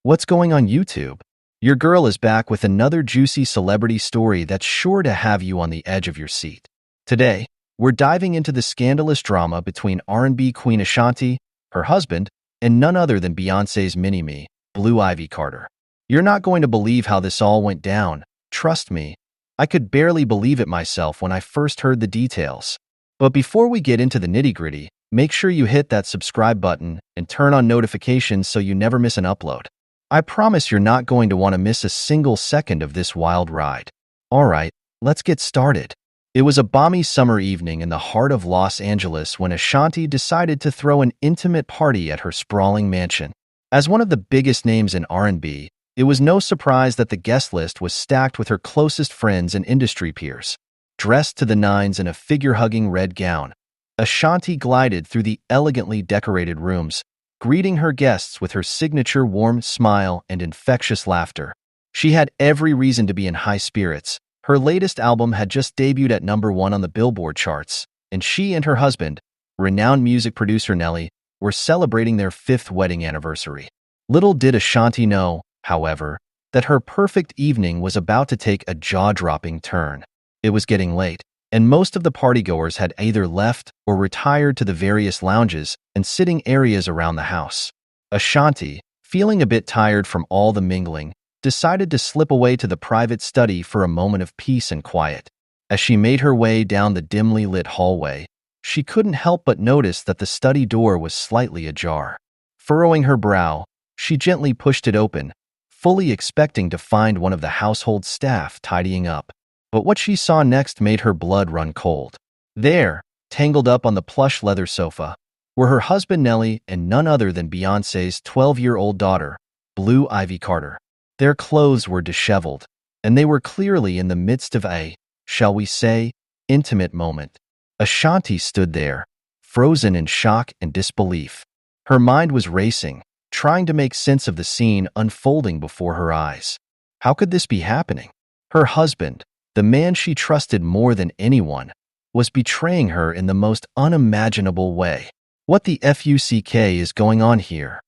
What's going on YouTube? Your girl is back with another juicy celebrity story that's sure to have you on the edge of your seat. Today, we're diving into the scandalous drama between R&B queen Ashanti, her husband, and none other than Beyoncé's mini-me, Blue Ivy Carter. You're not going to believe how this all went down. Trust me, I could barely believe it myself when I first heard the details. But before we get into the nitty-gritty, make sure you hit that subscribe button and turn on notifications so you never miss an upload. I promise you're not going to want to miss a single second of this wild ride. Alright, let's get started. It was a balmy summer evening in the heart of Los Angeles when Ashanti decided to throw an intimate party at her sprawling mansion. As one of the biggest names in R&B, it was no surprise that the guest list was stacked with her closest friends and industry peers. Dressed to the nines in a figure-hugging red gown, Ashanti glided through the elegantly decorated rooms, greeting her guests with her signature warm smile and infectious laughter. She had every reason to be in high spirits. Her latest album had just debuted at #1 on the Billboard charts, and she and her husband, renowned music producer Nelly, were celebrating their 5th wedding anniversary. Little did Ashanti know, however, that her perfect evening was about to take a jaw-dropping turn. It was getting late, and most of the partygoers had either left or retired to the various lounges and sitting areas around the house. Ashanti, feeling a bit tired from all the mingling, decided to slip away to the private study for a moment of peace and quiet. As she made her way down the dimly lit hallway, she couldn't help but notice that the study door was slightly ajar. Furrowing her brow, she gently pushed it open, fully expecting to find one of the household staff tidying up. But what she saw next made her blood run cold. There, tangled up on the plush leather sofa, were her husband Nelly and none other than Beyoncé's 12-year-old daughter, Blue Ivy Carter. Their clothes were disheveled, and they were clearly in the midst of a, shall we say, intimate moment. Ashanti stood there, frozen in shock and disbelief. Her mind was racing, trying to make sense of the scene unfolding before her eyes. How could this be happening? Her husband, the man she trusted more than anyone, was betraying her in the most unimaginable way. What the fuck is going on here?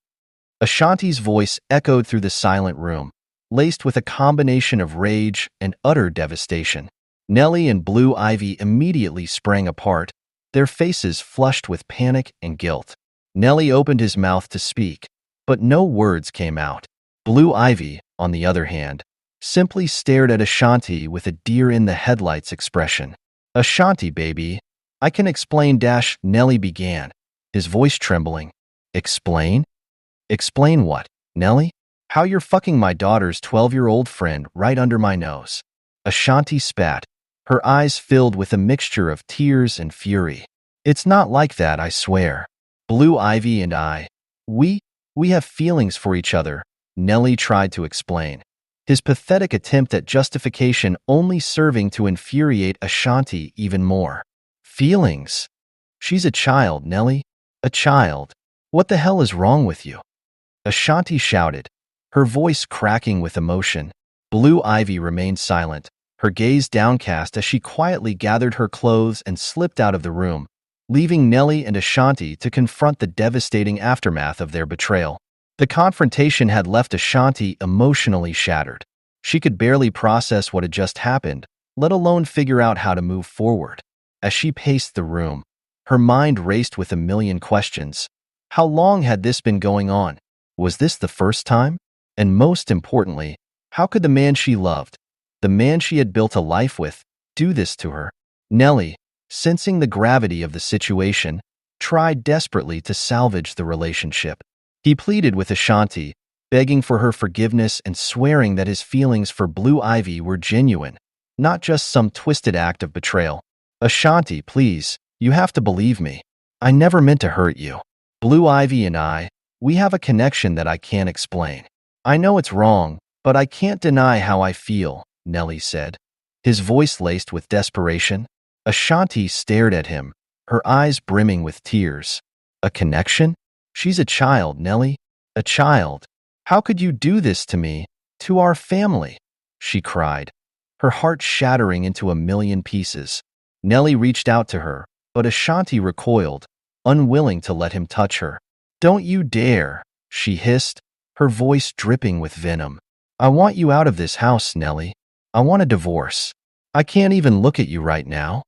Ashanti's voice echoed through the silent room, laced with a combination of rage and utter devastation. Nelly and Blue Ivy immediately sprang apart, their faces flushed with panic and guilt. Nelly opened his mouth to speak, but no words came out. Blue Ivy, on the other hand, simply stared at Ashanti with a deer-in-the-headlights expression. "Ashanti, baby, I can explain." Nelly began, his voice trembling. "Explain? Explain what, Nelly? How you're fucking my daughter's 12-year-old friend right under my nose." Ashanti spat, her eyes filled with a mixture of tears and fury. "It's not like that, I swear. Blue Ivy and I, we have feelings for each other," Nelly tried to explain, his pathetic attempt at justification only serving to infuriate Ashanti even more. "Feelings? She's a child, Nelly. A child. What the hell is wrong with you?" Ashanti shouted, her voice cracking with emotion. Blue Ivy remained silent, her gaze downcast as she quietly gathered her clothes and slipped out of the room, leaving Nelly and Ashanti to confront the devastating aftermath of their betrayal. The confrontation had left Ashanti emotionally shattered. She could barely process what had just happened, let alone figure out how to move forward. As she paced the room, her mind raced with a million questions. How long had this been going on? Was this the first time? And most importantly, how could the man she loved, the man she had built a life with, do this to her? Nelly, sensing the gravity of the situation, tried desperately to salvage the relationship. He pleaded with Ashanti, begging for her forgiveness and swearing that his feelings for Blue Ivy were genuine, not just some twisted act of betrayal. "Ashanti, please, you have to believe me. I never meant to hurt you. Blue Ivy and I, we have a connection that I can't explain. I know it's wrong, but I can't deny how I feel," Nelly said, his voice laced with desperation. Ashanti stared at him, her eyes brimming with tears. "A connection? She's a child, Nelly. A child. How could you do this to me, to our family?" she cried, her heart shattering into a million pieces. Nelly reached out to her, but Ashanti recoiled, unwilling to let him touch her. "Don't you dare," she hissed, her voice dripping with venom. "I want you out of this house, Nellie. I want a divorce. I can't even look at you right now."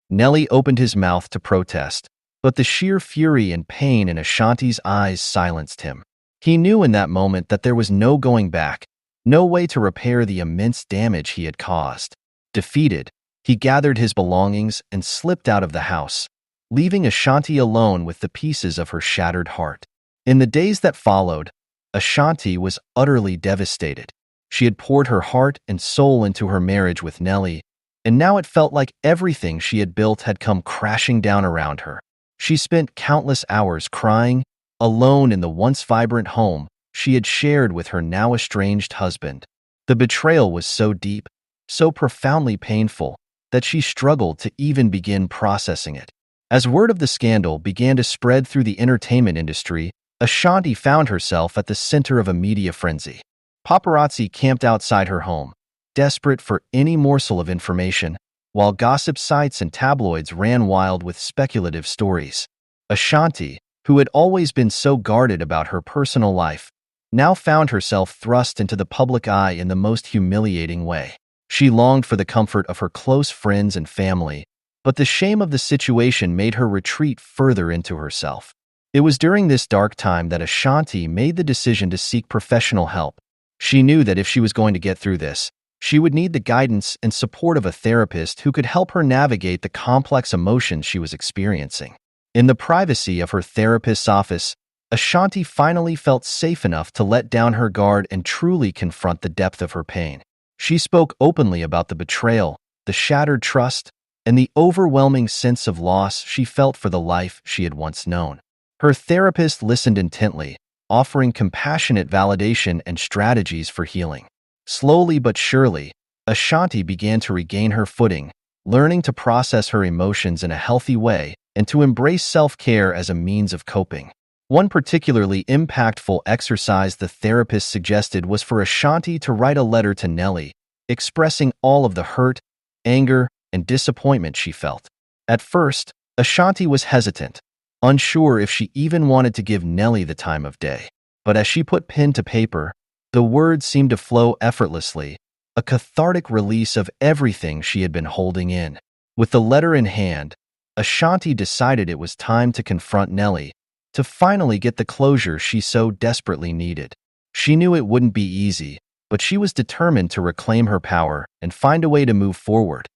Nellie opened his mouth to protest, but the sheer fury and pain in Ashanti's eyes silenced him. He knew in that moment that there was no going back, no way to repair the immense damage he had caused. Defeated, he gathered his belongings and slipped out of the house, leaving Ashanti alone with the pieces of her shattered heart. In the days that followed, Ashanti was utterly devastated. She had poured her heart and soul into her marriage with Nellie, and now it felt like everything she had built had come crashing down around her. She spent countless hours crying, alone in the once vibrant home she had shared with her now estranged husband. The betrayal was so deep, so profoundly painful, that she struggled to even begin processing it. As word of the scandal began to spread through the entertainment industry, Ashanti found herself at the center of a media frenzy. Paparazzi camped outside her home, desperate for any morsel of information, while gossip sites and tabloids ran wild with speculative stories. Ashanti, who had always been so guarded about her personal life, now found herself thrust into the public eye in the most humiliating way. She longed for the comfort of her close friends and family, but the shame of the situation made her retreat further into herself. It was during this dark time that Ashanti made the decision to seek professional help. She knew that if she was going to get through this, she would need the guidance and support of a therapist who could help her navigate the complex emotions she was experiencing. In the privacy of her therapist's office, Ashanti finally felt safe enough to let down her guard and truly confront the depth of her pain. She spoke openly about the betrayal, the shattered trust, and the overwhelming sense of loss she felt for the life she had once known. Her therapist listened intently, offering compassionate validation and strategies for healing. Slowly but surely, Ashanti began to regain her footing, learning to process her emotions in a healthy way and to embrace self-care as a means of coping. One particularly impactful exercise the therapist suggested was for Ashanti to write a letter to Nellie, expressing all of the hurt, anger, and disappointment she felt. At first, Ashanti was hesitant, unsure if she even wanted to give Nellie the time of day. But as she put pen to paper, the words seemed to flow effortlessly, a cathartic release of everything she had been holding in. With the letter in hand, Ashanti decided it was time to confront Nellie, to finally get the closure she so desperately needed. She knew it wouldn't be easy, but she was determined to reclaim her power and find a way to move forward.